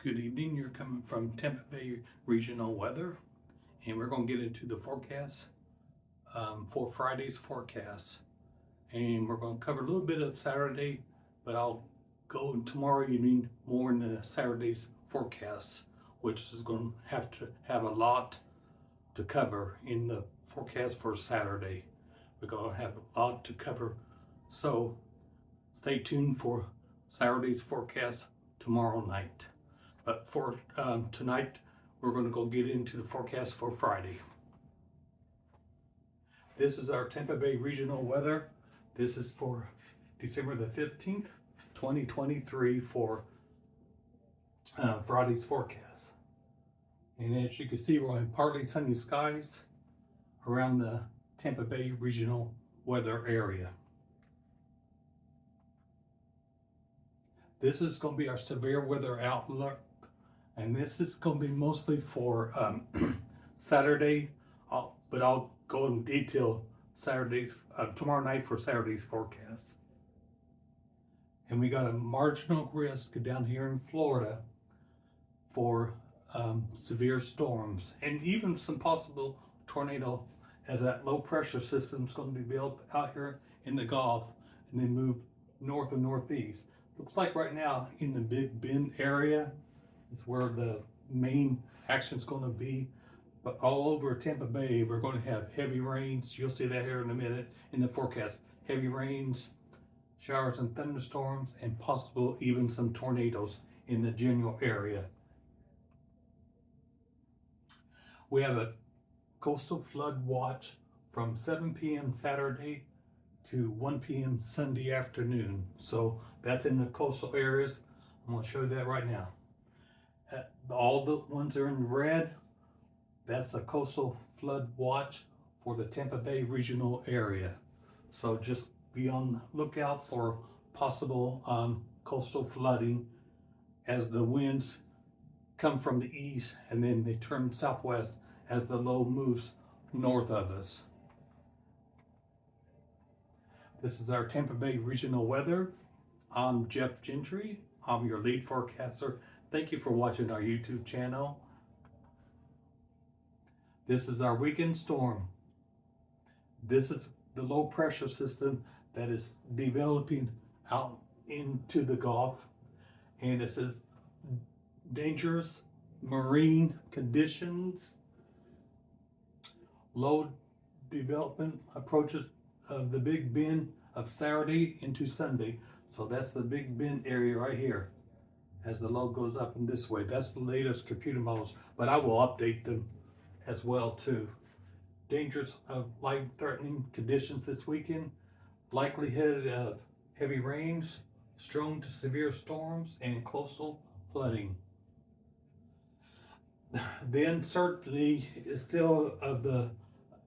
Good evening. You're coming from Tampa Bay Regional Weather, and we're going to get into the forecast for Friday's forecast. And we're going to cover a little bit of Saturday, but I'll go tomorrow evening more in the Saturday's forecast, which is going to have a lot to cover in the forecast for Saturday. We're going to have a lot to cover, so stay tuned for Saturday's forecast tomorrow night. But for tonight, we're going to go get into the forecast for Friday. This is our Tampa Bay regional weather. This is for December the 15th, 2023 for Friday's forecast. And as you can see, we're in partly sunny skies around the Tampa Bay regional weather area. This is going to be our severe weather outlook, and this is going to be mostly for Saturday, but I'll go in detail tomorrow night for Saturday's forecast. And we got a marginal risk down here in Florida for severe storms and even some possible tornado, as that low pressure system is going to be built out here in the Gulf and then move north and northeast. Looks like right now in the Big Bend area is where the main action is going to be. But all over Tampa Bay, we're going to have heavy rains. You'll see that here in a minute in the forecast. Heavy rains, showers and thunderstorms, and possible even some tornadoes in the general area. We have a coastal flood watch from 7 p.m. Saturday to 1 p.m. Sunday afternoon. So that's in the coastal areas. I'm going to show you that right now. All the ones that are in red, that's a coastal flood watch for the Tampa Bay regional area. So just be on the lookout for possible coastal flooding as the winds come from the east and then they turn southwest as the low moves north of us. This is our Tampa Bay regional weather. I'm Jeff Gentry. I'm your lead forecaster. Thank you for watching our YouTube channel. This is our weekend storm. This is the low pressure system that is developing out into the Gulf. And it says dangerous marine conditions. Low development approaches the Big Bend of Saturday into Sunday. So that's the Big Bend area right here as the low goes up in this way. That's the latest computer models, but I will update them as well too. Dangers of life-threatening conditions this weekend. Likelihood of heavy rains, strong to severe storms, and coastal flooding. The uncertainty is still of the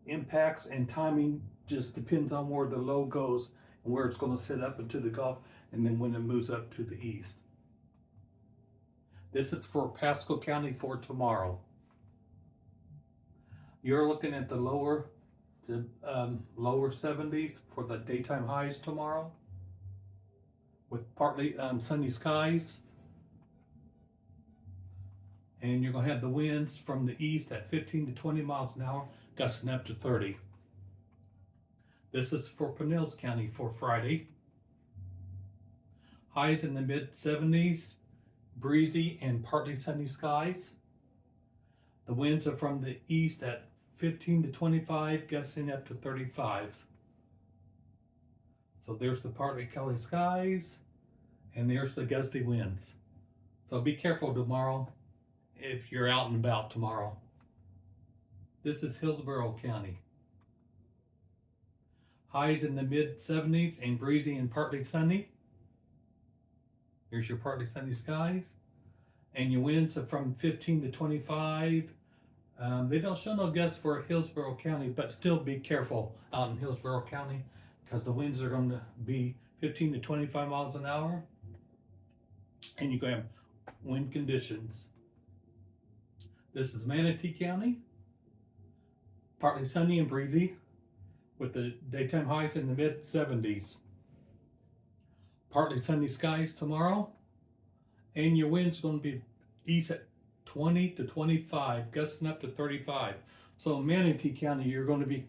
impacts, and timing just depends on where the low goes and where it's going to sit up into the Gulf and then when it moves up to the east. This is for Pasco County for tomorrow. You're looking at the lower 70s for the daytime highs tomorrow with partly sunny skies. And you're going to have the winds from the east at 15 to 20 miles an hour, gusting up to 30. This is for Pinellas County for Friday. Highs in the mid 70s, breezy and partly sunny skies. The winds are from the east at 15 to 25, gusting up to 35. So there's the partly cloudy skies, and there's the gusty winds. So be careful tomorrow if you're out and about tomorrow. This is Hillsborough County. Highs in the mid 70s and breezy and partly sunny. Here's your partly sunny skies. And your winds are from 15 to 25. They don't show no gusts for Hillsborough County, but still be careful out in Hillsborough County because the winds are going to be 15 to 25 miles an hour. And you're going to have wind conditions. This is Manatee County. Partly sunny and breezy with the daytime highs in the mid 70s. Partly sunny skies tomorrow, and your wind's going to be east at 20 to 25, gusting up to 35. So in Manatee County, you're going to be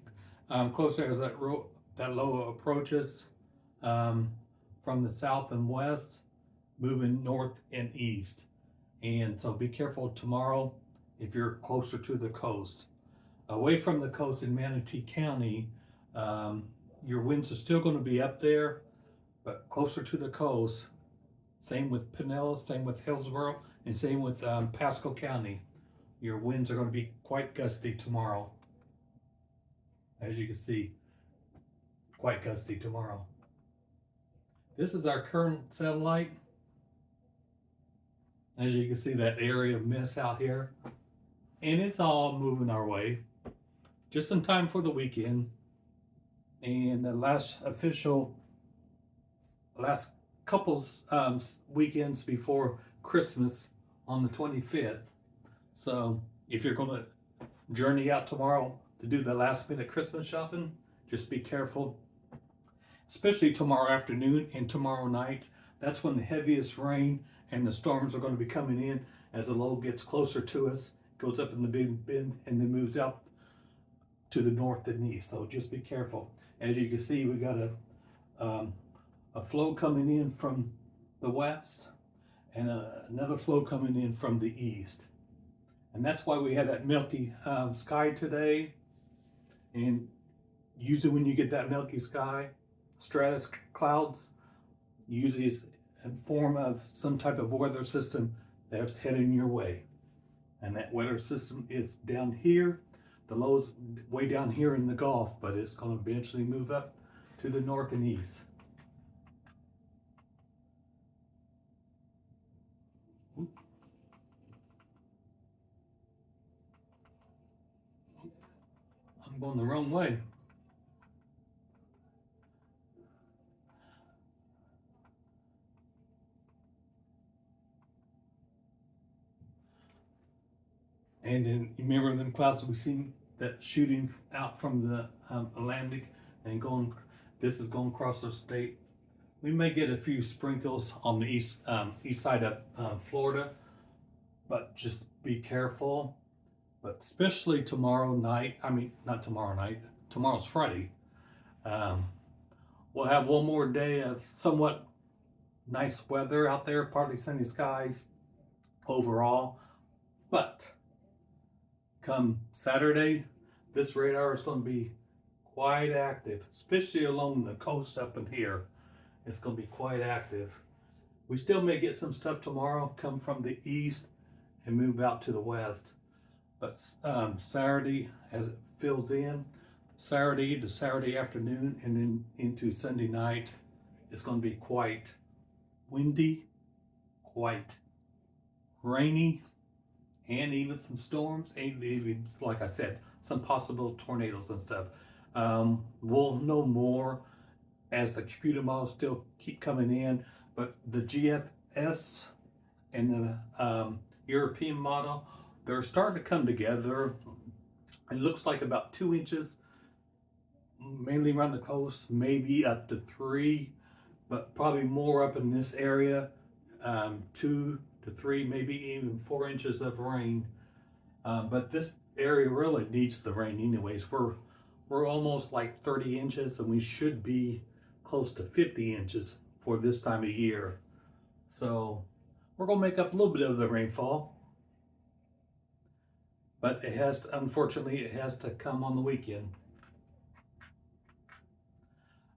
closer as that low approaches from the south and west, moving north and east. And so be careful tomorrow if you're closer to the coast. Away from the coast in Manatee County, your winds are still going to be up there, but closer to the coast. Same with Pinellas, same with Hillsborough, and same with Pasco County. Your winds are going to be quite gusty tomorrow. As you can see, quite gusty tomorrow. This is our current satellite. As you can see, that area of mist out here. And it's all moving our way. Just in time for the weekend. And the last couple's weekends before Christmas on the 25th. So if you're going to journey out tomorrow to do the last minute Christmas shopping, just be careful. Especially tomorrow afternoon and tomorrow night. That's when the heaviest rain and the storms are going to be coming in as the low gets closer to us, goes up in the Big Bend, and then moves out to the north and east. So just be careful. As you can see, we got a flow coming in from the west and another flow coming in from the east. And that's why we have that milky sky today. And usually when you get that milky sky, stratus clouds, usually it's in form of some type of weather system that's heading your way. And that weather system is down here. The low's way down here in the Gulf, but it's going to eventually move up to the north and east. I'm going the wrong way. And then you remember them clouds we seen that shooting out from the Atlantic and going. This is going across our state. We may get a few sprinkles on the east side of Florida, but just be careful. But especially tomorrow night. I mean, not tomorrow night. Tomorrow's Friday. We'll have one more day of somewhat nice weather out there, partly sunny skies overall, but come Saturday, this radar is going to be quite active, especially along the coast up in here. It's going to be quite active. We still may get some stuff tomorrow come from the east and move out to the west. But Saturday, as it fills in, Saturday to Saturday afternoon and then into Sunday night, it's going to be quite windy, quite rainy, and even some storms, and even, like I said, some possible tornadoes and stuff. We'll know more as the computer models still keep coming in, but the GFS and the European model, they're starting to come together. It looks like about 2 inches, mainly around the coast, maybe up to 3, but probably more up in this area, 2 to 3, maybe even 4 inches of rain. But this area really needs the rain anyways. We're almost like 30 inches and we should be close to 50 inches for this time of year. So we're gonna make up a little bit of the rainfall. But it has, unfortunately, it has to come on the weekend.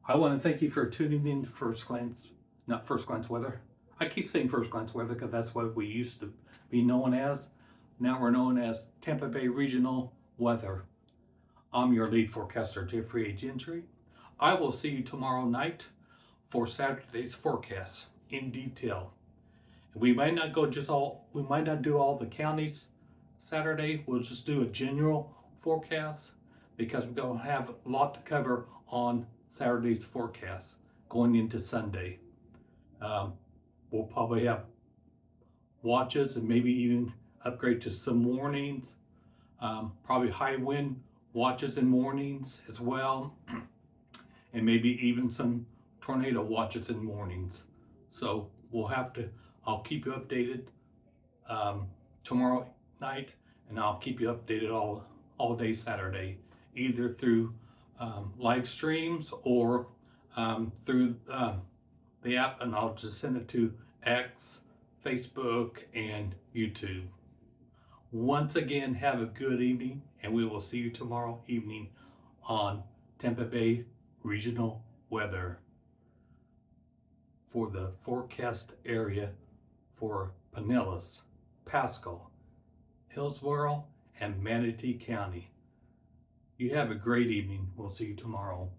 I want to thank you for tuning in to First Glance, not First Glance Weather. I keep saying First Glance Weather because that's what we used to be known as. Now we're known as Tampa Bay Regional Weather. I'm your lead forecaster, Jeffrey A. Gentry. I will see you tomorrow night for Saturday's forecast in detail. We might not do all the counties Saturday. We'll just do a general forecast because we're going to have a lot to cover on Saturday's forecast going into Sunday. We'll probably have watches and maybe even upgrade to some warnings. Probably high wind watches and warnings as well. And maybe even some tornado watches and warnings. So I'll keep you updated tomorrow night, and I'll keep you updated all day Saturday, either through live streams or through the app, and I'll just send it to X, Facebook, and YouTube. Once again, have a good evening, and we will see you tomorrow evening on Tampa Bay Regional Weather for the forecast area for Pinellas, Pasco, Hillsborough, and Manatee County. You have a great evening. We'll see you tomorrow.